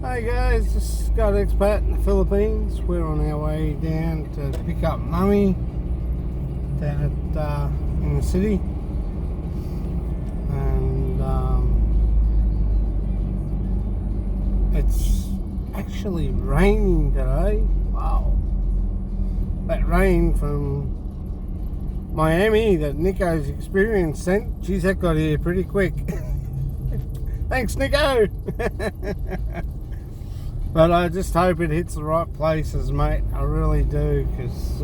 Hey guys, just got expat in the Philippines. We're on our way down to pick up Mummy down at in the city, and it's actually raining today. Wow, that rain from Miami that Nico's experience sent, geez, that got here pretty quick. Thanks, Nico. But I just hope it hits the right places, mate. I really do, because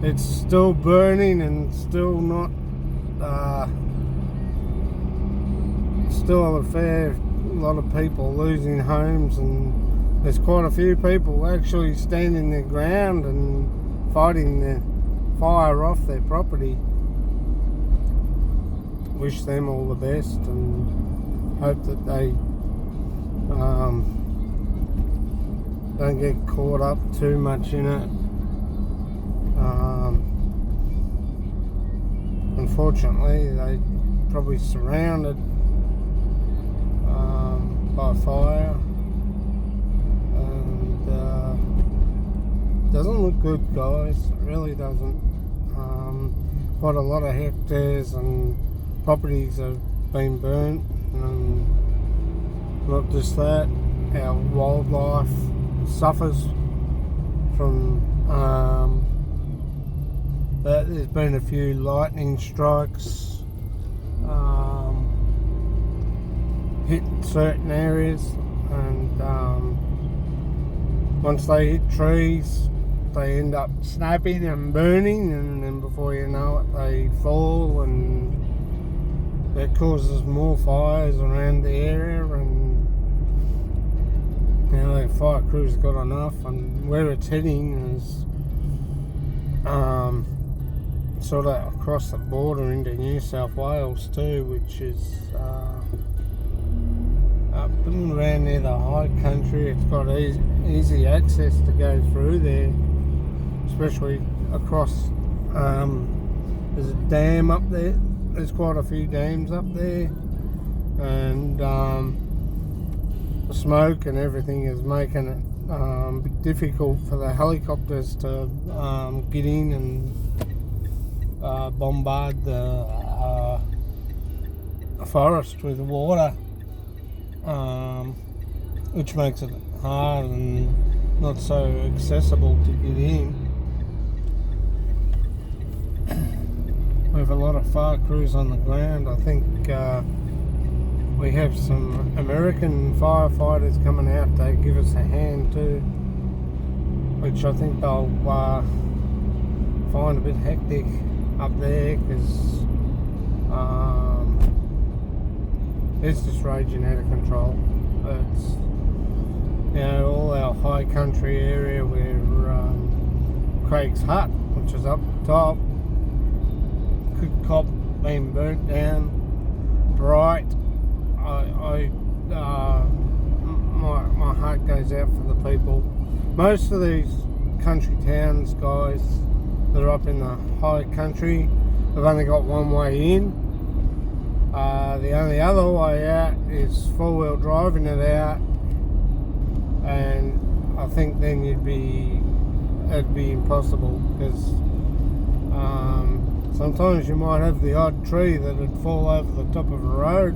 it's still burning and still not, still a fair lot of people losing homes, and there's quite a few people actually standing their ground and fighting the fire off their property. Wish them all the best and hope that they don't get caught up too much in it. Unfortunately, they probably surrounded by fire, and doesn't look good, guys. It really doesn't. Quite a lot of hectares and properties have been burnt, and not just that, our wildlife suffers from that. There's been a few lightning strikes hit certain areas, and once they hit trees they end up snapping and burning, and then before you know it they fall, and that causes more fires around the area. And the fire crew's got enough, and where it's heading is sort of across the border into New South Wales too, which is up and around near the high country. It's got easy access to go through there, especially across, there's a dam up there. There's quite a few dams up there, and the smoke and everything is making it a bit difficult for the helicopters to get in and bombard the forest with water, which makes it hard and not so accessible to get in. We have a lot of fire crews on the ground. I think we have some American firefighters coming out to give us a hand too, which I think they'll find a bit hectic up there, because it's just raging out of control. It's, all our high country area where Craig's Hut, which is up top, could cop being burnt down. Bright, my heart goes out for the people. Most of these country towns, guys, that are up in the high country, have only got one way in. The only other way out is four-wheel driving it out, and I think then it'd be impossible, because sometimes you might have the odd tree that would fall over the top of a road.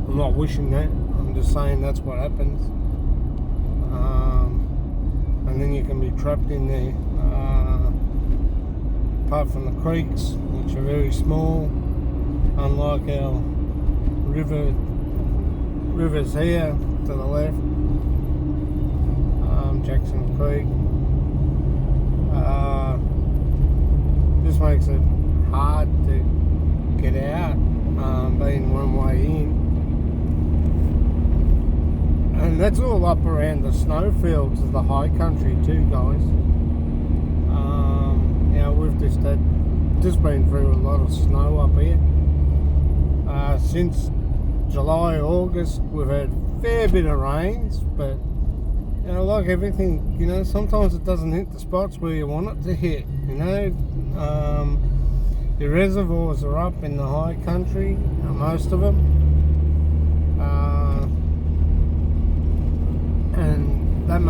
I'm not wishing that, I'm just saying that's what happens. And then you can be trapped in there. Apart from the creeks, which are very small, unlike our rivers here to the left, Jackson Creek. Just makes it hard to get out, being one way in. And that's all up around the snowfields of the high country too, guys. We've just been through a lot of snow up here. Since July, August, we've had a fair bit of rains, but like everything, sometimes it doesn't hit the spots where you want it to hit. The reservoirs are up in the high country, most of them.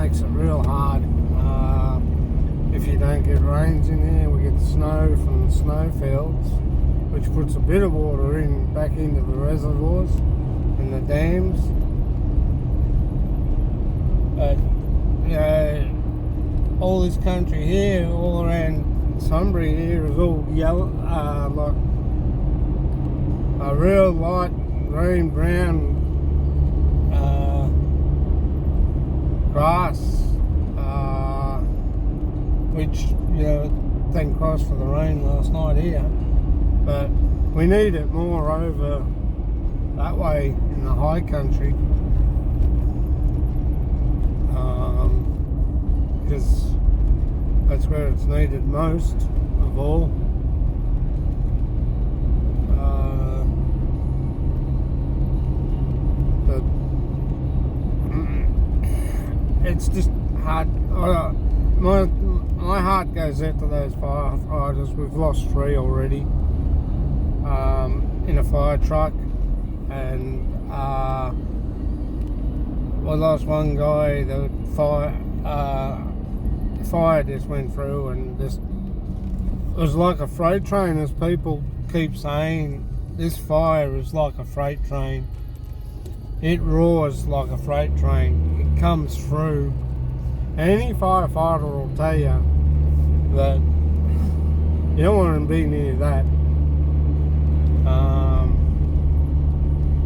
makes it real hard. If you don't get rains in there, we get snow from the snow fields, which puts a bit of water back into the reservoirs and the dams. But you know, all this country here, all around Sunbury here, is all yellow, like a real light green brown grass, which, you know, thank Christ for the rain last night here, but we need it more over that way in the high country, because that's where it's needed most of all. But it's just hard. My heart goes out to those firefighters. We've lost 3 already in a fire truck, and we lost one guy. The fire just went through, and just it was like a freight train, as people keep saying. This fire is like a freight train. It roars like a freight train. It comes through. Any firefighter will tell you that you don't want to be near that.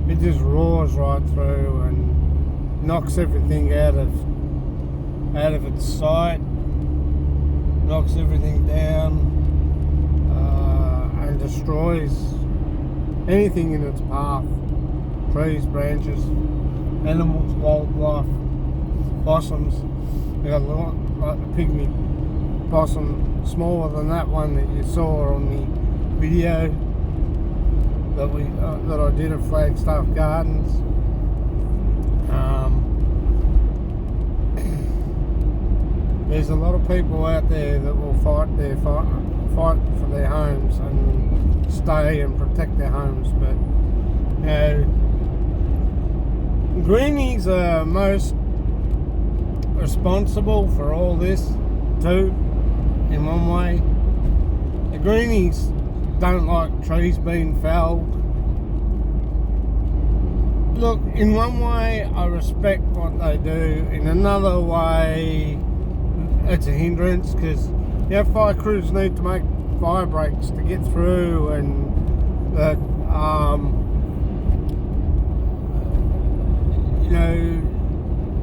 It just roars right through and knocks everything out of its sight, knocks everything down, and destroys anything in its path. Trees, branches, animals, wildlife, possums. We got like the pygmy possum, smaller than that one that you saw on the video that I did at Flagstaff Gardens. There's a lot of people out there that will fight for their homes and stay and protect their homes, but you know, greenies are most responsible for all this too, in one way. The greenies don't like trees being felled. Look, in one way I respect what they do, in another way it's a hindrance, because you know, fire crews need to make fire breaks to get through, and that you know,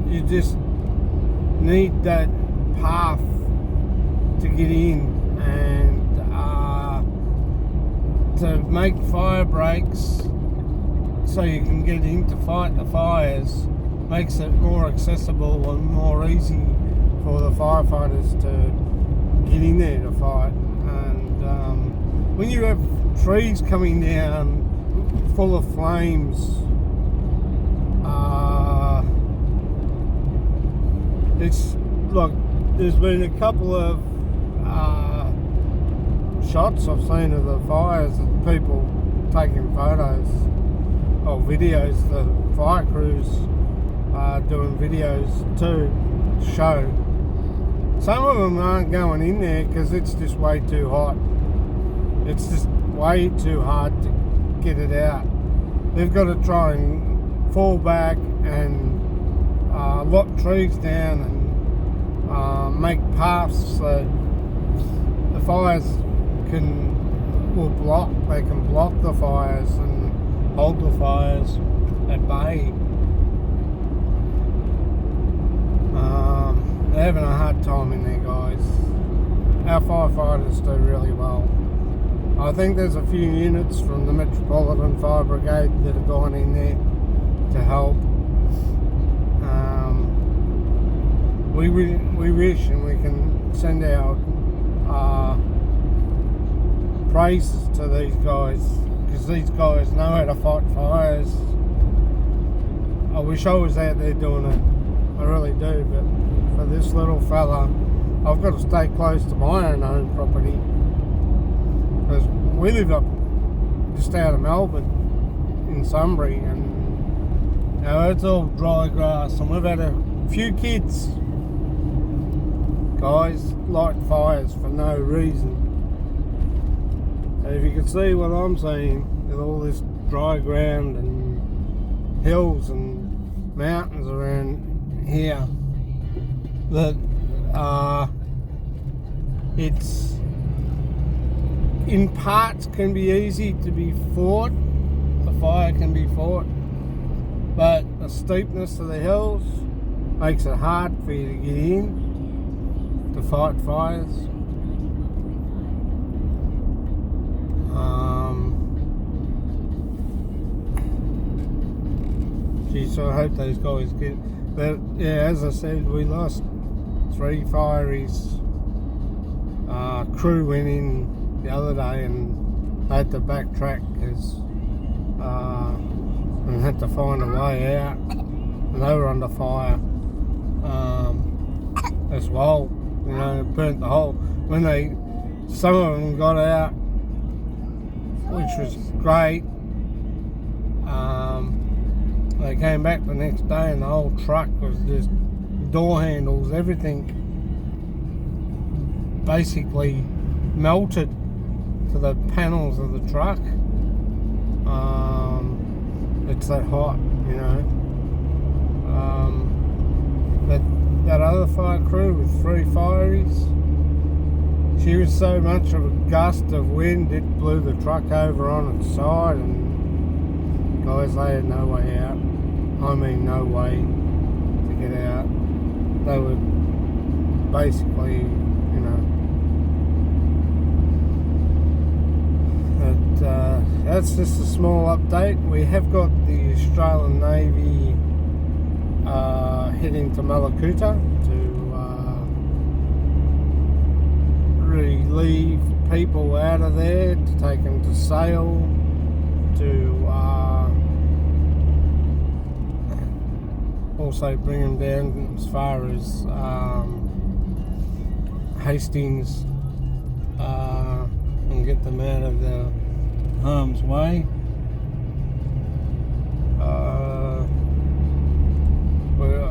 you just need that path to get in, and to make fire breaks so you can get in to fight the fires makes it more accessible and more easy for the firefighters to get in there to fight. And when you have trees coming down full of flames, it's look, there's been a couple of shots I've seen of the fires of people taking photos or videos. The fire crews are doing videos too to show. Some of them aren't going in there because it's just way too hot. It's just way too hard to get it out. They've got to try and fall back and lock trees down and make paths so the fires they can block the fires and hold the fires at bay. They're having a hard time in there, guys. Our firefighters do really well. I think there's a few units from the Metropolitan Fire Brigade that have gone in there to help. We wish, and we can send our praises to these guys, because these guys know how to fight fires. I wish I was out there doing it. I really do, but for this little fella, I've got to stay close to my own property, because we live up just out of Melbourne in Sunbury, and you know, it's all dry grass, and we've had a few kids guys light fires for no reason. And if you can see what I'm seeing with all this dry ground and hills and mountains around here, that it's in parts can be easy to be fought. The fire can be fought, but the steepness of the hills makes it hard for you to get in to fight fires. Geez, so I hope those guys get. But yeah, as I said, we lost 3 fireys. Crew went in the other day and they had to backtrack because and had to find a way out, and they were under fire as well. You know, it burnt the whole. When some of them got out, which was great. They came back the next day and the whole truck was just door handles, everything basically melted to the panels of the truck. It's that hot, you know. That other fire crew with 3 fireys, she was so much of a gust of wind it blew the truck over on its side, and guys, they had no way out. I mean, no way to get out. They were basically, you know. But that's just a small update. We have got the Australian Navy heading to Malakuta to relieve people out of there, to take them to sail, to also bring them down as far as Hastings and get them out of the harm's way.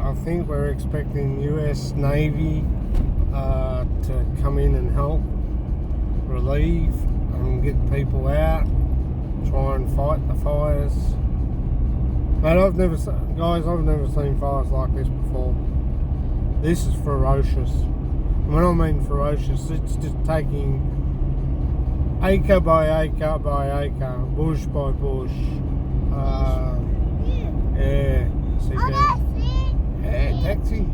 I think we're expecting US Navy to come in and help relieve and get people out, try and fight the fires. Mate, I've never seen fires like this before. This is ferocious. And when I mean ferocious, it's just taking acre by acre by acre, bush by bush. Yeah, see that? Yeah, taxi.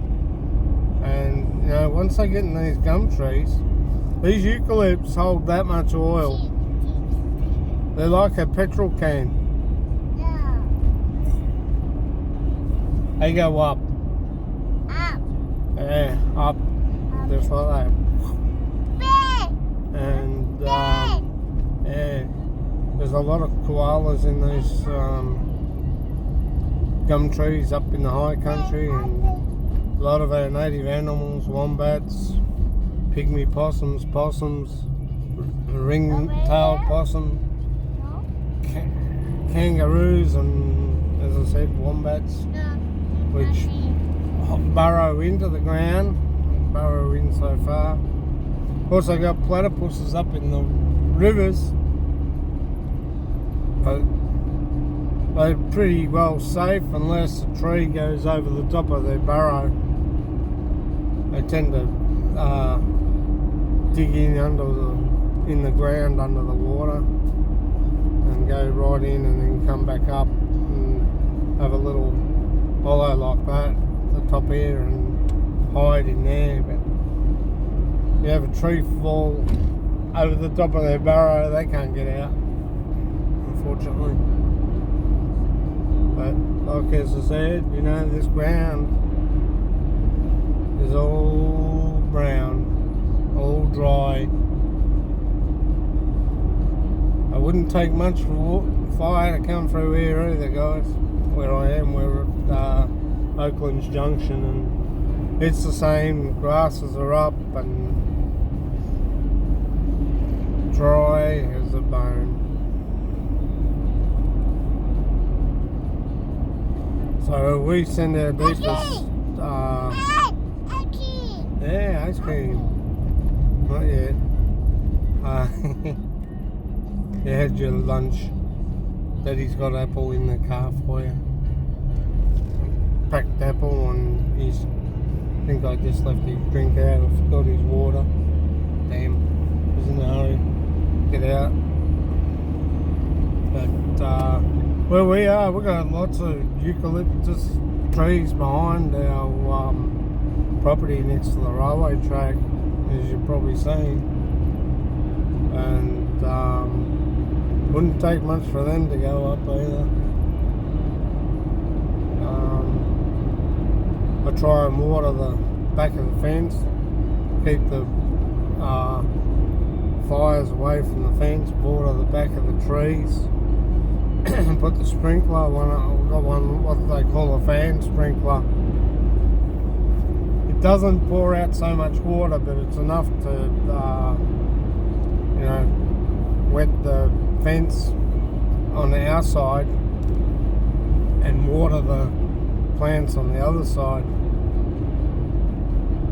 And you know, once they get in these gum trees, these eucalypts hold that much oil. They're like a petrol can. They go up. Up. Yeah, up. Just like that. And yeah, there's a lot of koalas in these gum trees up in the high country, and a lot of our native animals, wombats, pygmy possums, ring-tailed possum, kangaroos, and as I said, wombats, which burrow into the ground, burrow in so far. Also got platypuses up in the rivers, but they're pretty well safe unless a tree goes over the top of their burrow. They tend to dig in the ground under the water and go right in and then come back up and have a little hollow like that at the top here and hide in there. But you have a tree fall over the top of their burrow, they can't get out, unfortunately. But like as I said, you know, this ground is all brown, all dry. It wouldn't take much for fire to come through here either, guys. Where I am, we're at Oakland's Junction, and it's the same. Grasses are up and dry as a bone. So we send our deepest, Yeah, ice cream. Not yet. You had your lunch. Daddy's got apple in the car for you. Packed apple and he's... I think I just left his drink out. I forgot his water. Damn. He's in a hurry. Get out. But where we are, we've got lots of eucalyptus trees behind our property next to the railway track, as you've probably seen. And wouldn't take much for them to go up either. I try and water the back of the fence, keep the fires away from the fence, water the back of the trees, and put the sprinkler one. I've got one what they call a fan sprinkler. It doesn't pour out so much water, but it's enough to you know, wet the fence on the outside and water the plants on the other side.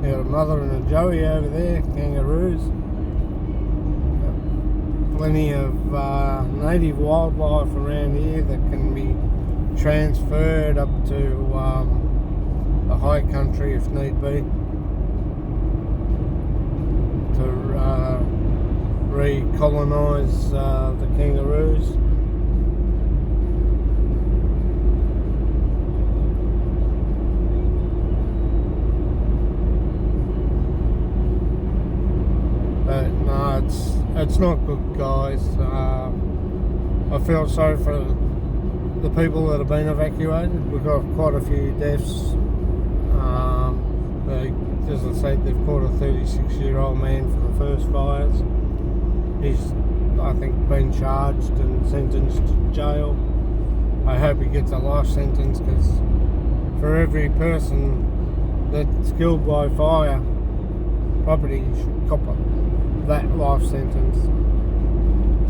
You got a mother and a joey over there, kangaroos. Plenty of native wildlife around here that can be transferred up to the high country if need be, to recolonise the kangaroos. But no, it's not good, guys. I feel sorry for the people that have been evacuated. We've got quite a few deaths. As I said, they've caught a 36-year-old man for the first fires. He's, I think, been charged and sentenced to jail. I hope he gets a life sentence, because for every person that's killed by fire, property should cop that life sentence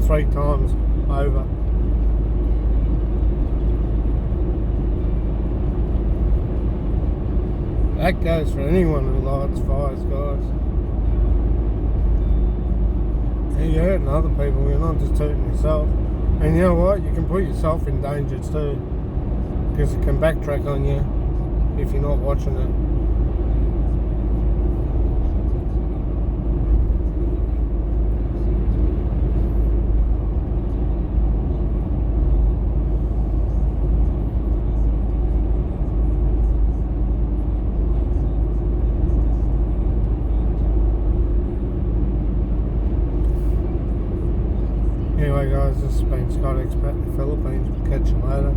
3 times over. That goes for anyone who lights fires, guys. You're hurting other people, you're not just hurting yourself. And you know what? You can put yourself in danger too, because it can backtrack on you if you're not watching it. Anyway guys, this has been Scott Expat in the Philippines. We'll catch you later.